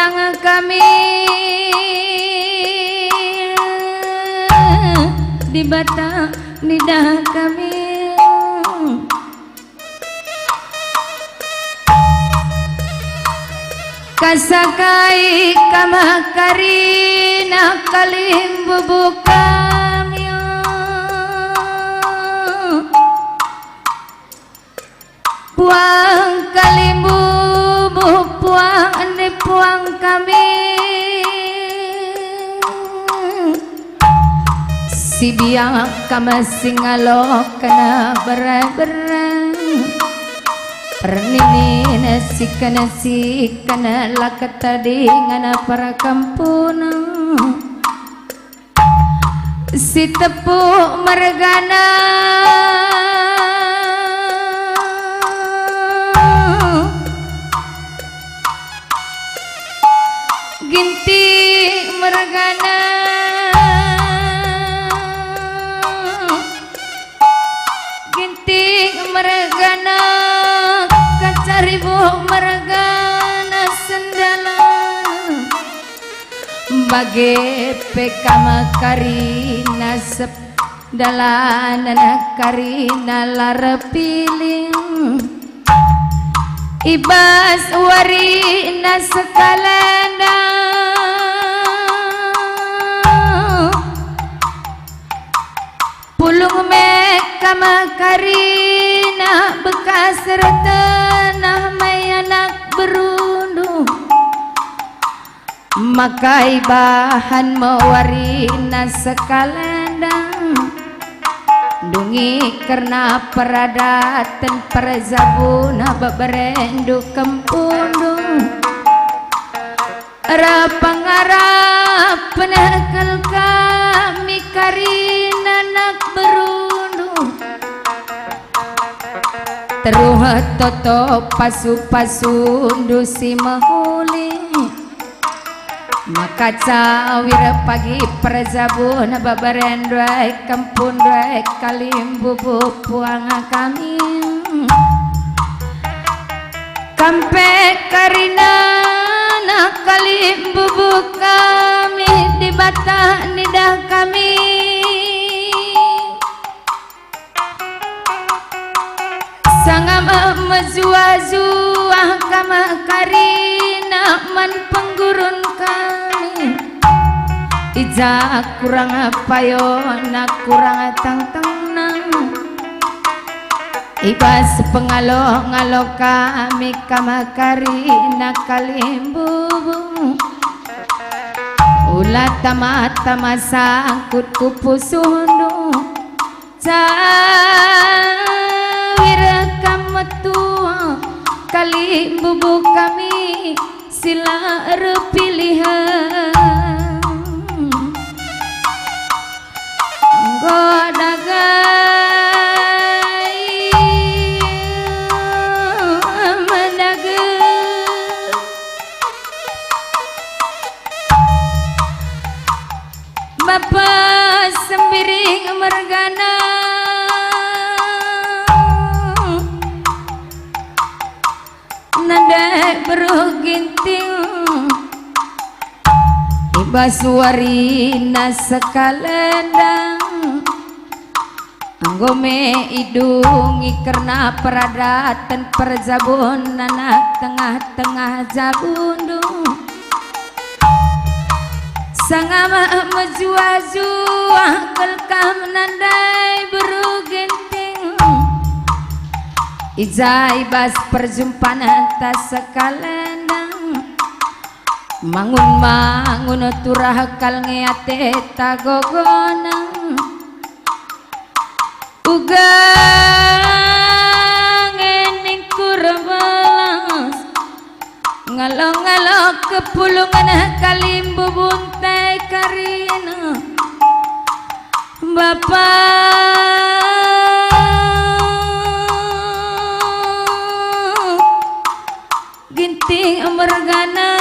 puang kami di bata lidah kami kasakai kamakarina kalim bubuk kami puang kalim bubuk puang ni puang kami si biang kamasingalo kana berai-berai pernini nasi kana lakat tadi ngana para kampuna si tepuk mergana ginti mergana ginti mergana kacaribu mergana sendala bage pekama karina sep dalanana karina larapilin ibas warina sekalana pulung mekama karina bekas retanah mayanak berunduh makai bahan mewarina sekalandang dungi karena peradatan perzabuna beberendu kempundu rapangarap penakal kami karina nak berunduh teruh toto pasu-pasu dusi mahuli maka cawir pagi perzabun babarendrai kampun drai kalim bubuk puang kami kampe karina nak kalim bubuk kami di bata nidah kami sangam mezua-zua kama karina man penggurun kami ija kurang payo nak kurang tang-tang nang ibas pengalo-ngalo kami kama karina kalimbu ulah tama-tama sangkut kupusundu tua kali bubuk kami sila pilihan godagai mendaga Bapak sembiring mergana nada beruginting ibaswarina sekalandang anggome idungi karena peradatan perzabun anak tengah-tengah zabundu sangama mejua-jua kelkam nandai beruginting ijai bas perjumpaan atas sekalandang mangun turah kal ngeate tagogonang ugang ening kurbalas ngalo-ngalo kepulungan kalimbu buntai karina Bapak ginting mergana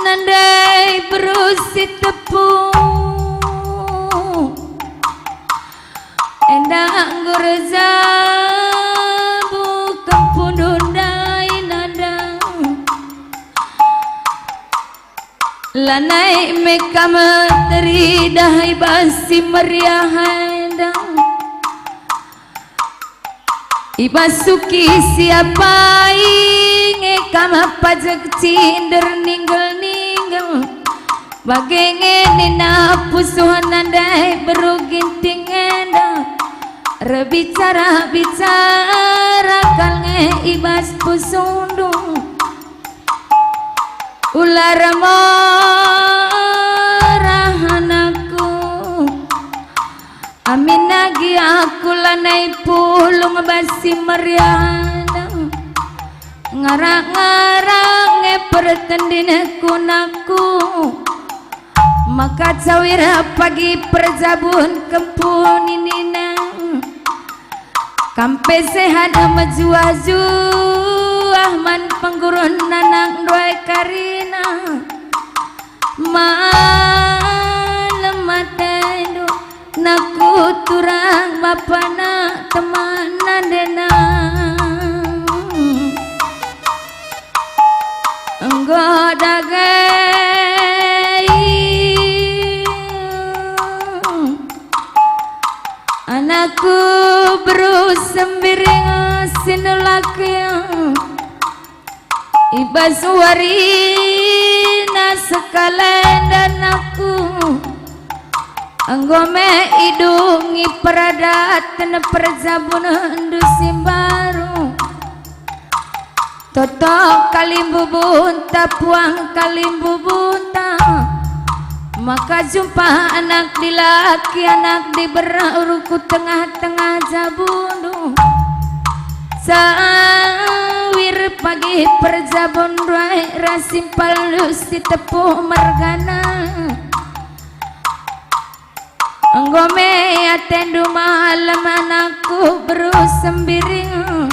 nandai berusi tepung endang gurza bu kempul lanai meka materi dahai basi meriahanda ibasuki siapa inge kama pajak cinder ninggal bagenge nina pusuhan andai beruginting enda rebicara kalnge ibas pusundu ular marahanaku amin lagi aku lanai pulung basi meriana ngarang pertendinaku naku maka cawira pagi perjabun kempun ini nang kampe sehat majuaju ahman penggurun nanang doai karina malam matendo naku turang bapana temanan denang enggo dagai anakku berusembiri sinulaki ibasuarina sekalian dan aku anggome idungi peradatan perjabunan dusim baru toto kalimbu bunta puang kalimbu bunta maka jumpa anak di laki anak di beruruku tengah-tengah jabundu sawir pagi perjabun ruai rasimpal lusi tepuh margana anggome atendu malam anakku berusembiring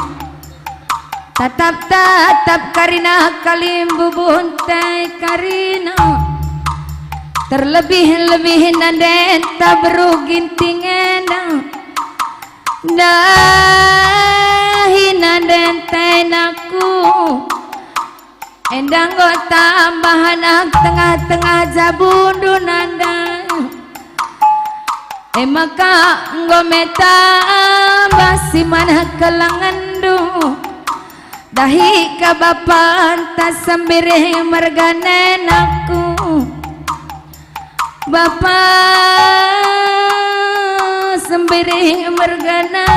tatap karina kalimbu buntai karina terlebih nanden tak beruginting endang dahi nanden tenaku endang go tambah anak tengah-tengah jabundu nandang maka nggo meta basi mana kelangandu dahi ka bapan ta sambire marganen aku bapa sambire margana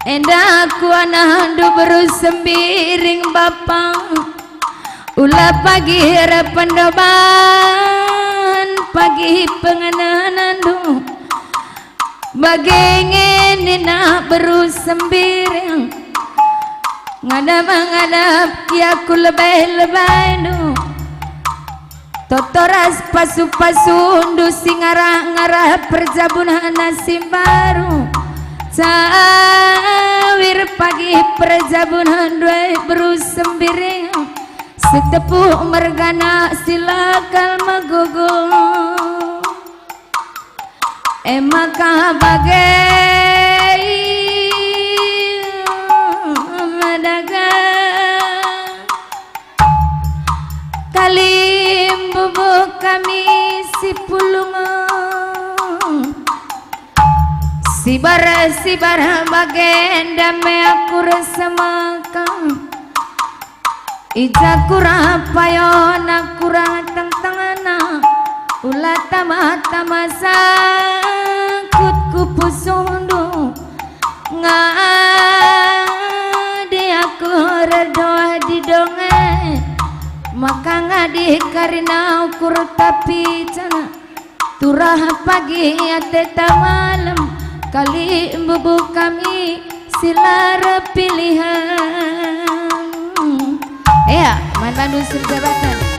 endaku anandu berusembiring bapa ulah pagi rependoban pagi pengenanandu bagenge nina berusembiring ngadap kiaku lebay-lebay du totoras pasu-pasundu singarah-ngarah perjabunan nasim baru cawir pagi perjabunan dua berusembiring setepuh mergana silakal magogo maka bagai madagang kalim bubuk kami si pulungan sibar bagenda me aku rasa makan ija kurang payon aku ratang tangana ulah tama sakut kupusundu ngadi aku redoa di dongeng maka ngadi karina ukur tapi cana turah pagi ateta malam kali bubu kami silara pilihan ya mantan unsur jabatan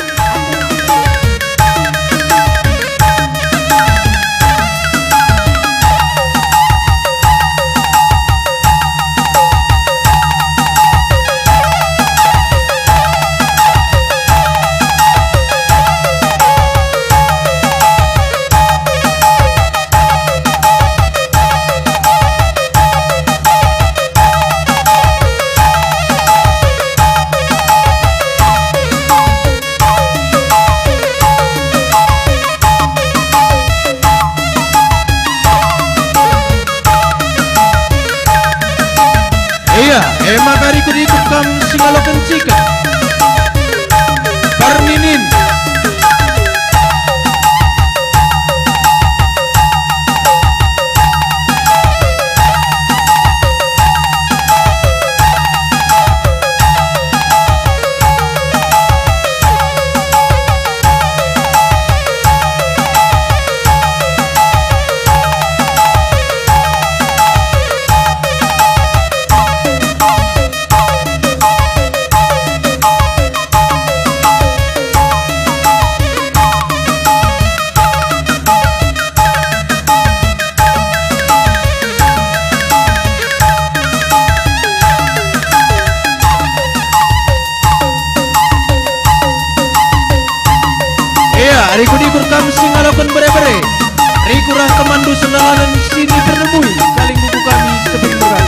Chicken, Barminin, Riku di kurkam singalakan bere-bere. Riku rah kemandu senalanan sini bernemui. Kaling buku kami sebelum berat.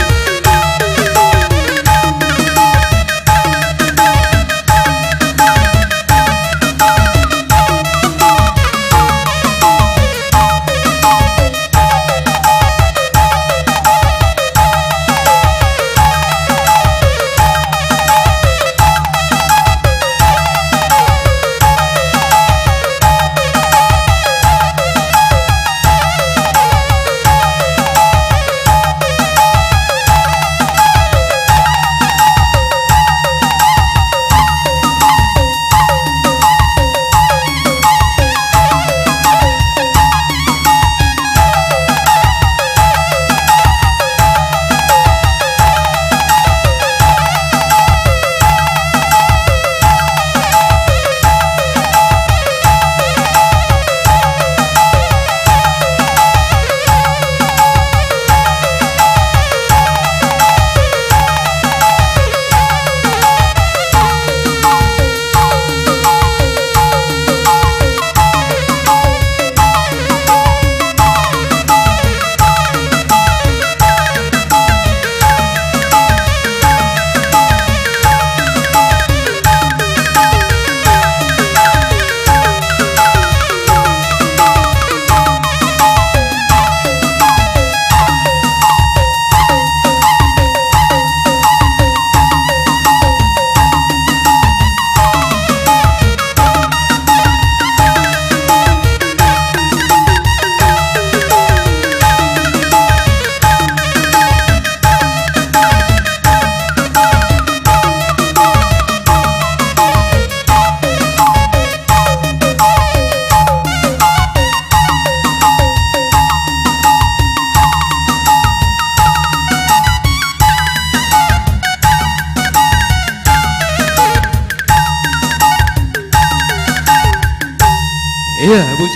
Iya, Bung